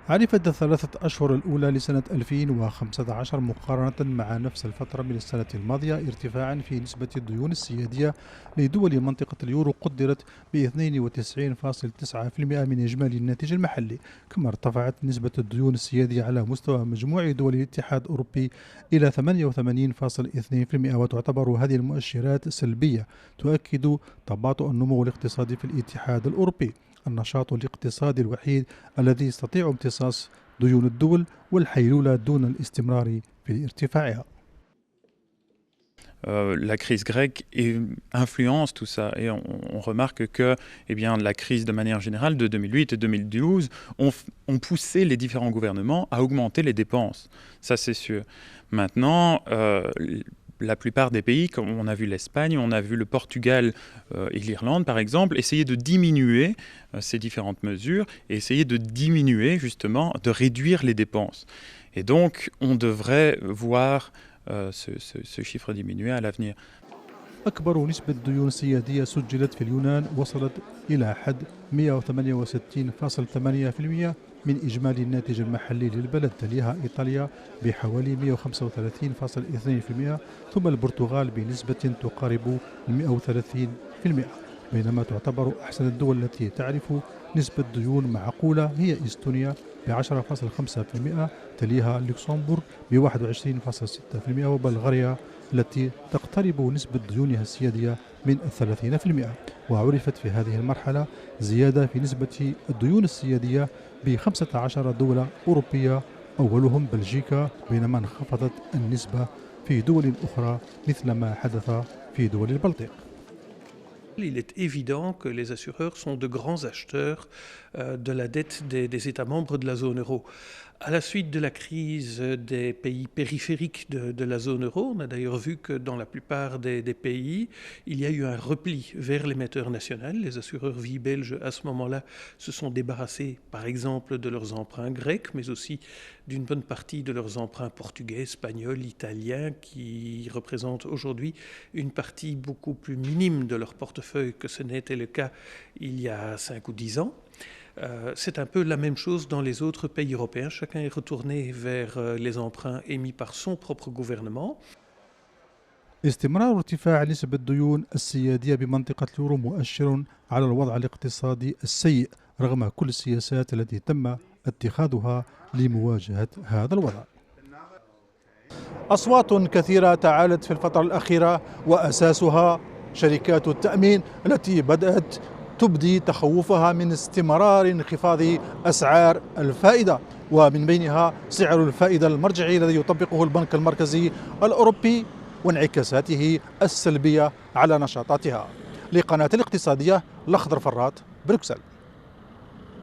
عرفت الثلاثة أشهر الأولى لسنة 2015 مقارنة مع نفس الفترة من السنة الماضية ارتفاعا في نسبة الديون السيادية لدول منطقة اليورو قدرت ب 92.9% من إجمالي الناتج المحلي. كما ارتفعت نسبة الديون السيادية على مستوى مجموع دول الاتحاد الأوروبي إلى 88.2%، وتعتبر هذه المؤشرات سلبية تؤكد تباطؤ النمو الاقتصادي في الاتحاد الأوروبي، النشاط الاقتصادي الوحيد الذي يستطيع امتصاص ديون الدول والحيلولة دون الاستمرار في ارتفاعها. La crise grecque influence tout ça et on remarque que eh bien, la crise de manière générale de 2008 et 2012 ont poussé les différents gouvernements à augmenter les dépenses, ça c'est sûr. Maintenant, la plupart des pays, comme on a vu l'Espagne, on a vu le Portugal et l'Irlande par exemple, essayer de diminuer ces différentes mesures et essayer de diminuer justement, de réduire les dépenses. Et donc on devrait voir ce chiffre diminuer à l'avenir. أكبر نسبة ديون سيادية سجلت في اليونان وصلت إلى حد 168.8% من إجمالي الناتج المحلي للبلد، تليها إيطاليا بحوالي 135.2%، ثم البرتغال بنسبة تقارب 130%. بينما تعتبر أحسن الدول التي تعرف نسبة ديون معقولة هي إستونيا ب 10.5%، تليها لوكسمبورغ ب 21.6%، وبلغاريا التي تقترب نسبة ديونها السيادية من 30%. وعرفت في هذه المرحلة زيادة في نسبة الديون السيادية ب 15 دولة أوروبية أولهم بلجيكا، بينما انخفضت النسبة في دول أخرى مثل ما حدث في دول البلطيق. Il est évident que les assureurs sont de grands acheteurs de la dette des États membres de la zone euro. À la suite de la crise des pays périphériques de la zone euro, on a d'ailleurs vu que dans la plupart des pays, il y a eu un repli vers l'émetteur national. Les assureurs vie belges, à ce moment-là, se sont débarrassés, par exemple, de leurs emprunts grecs, mais aussi d'une bonne partie de leurs emprunts portugais, espagnols, italiens, qui représentent aujourd'hui une partie beaucoup plus minime de leur portefeuille que ce n'était le cas il y a 5 ou 10 ans. C'est un peu la même chose dans les autres pays européens. Chacun est retourné vers les emprunts émis par son propre gouvernement. استمرار ارتفاع نسب الديون السيادية بمنطقة اليورو مؤشر على الوضع الاقتصادي السيء رغم كل السياسات التي تم اتخاذها لمواجهة هذا الوضع. أصوات كثيرة تعالت في الفترة الأخيرة وأساسها شركات التأمين التي بدأت تبدي تخوفها من استمرار انخفاض أسعار الفائدة، ومن بينها سعر الفائدة المرجعي الذي يطبقه البنك المركزي الأوروبي وانعكاساته السلبية على نشاطاتها. لقناة الاقتصادية، الأخضر فرات، بروكسل.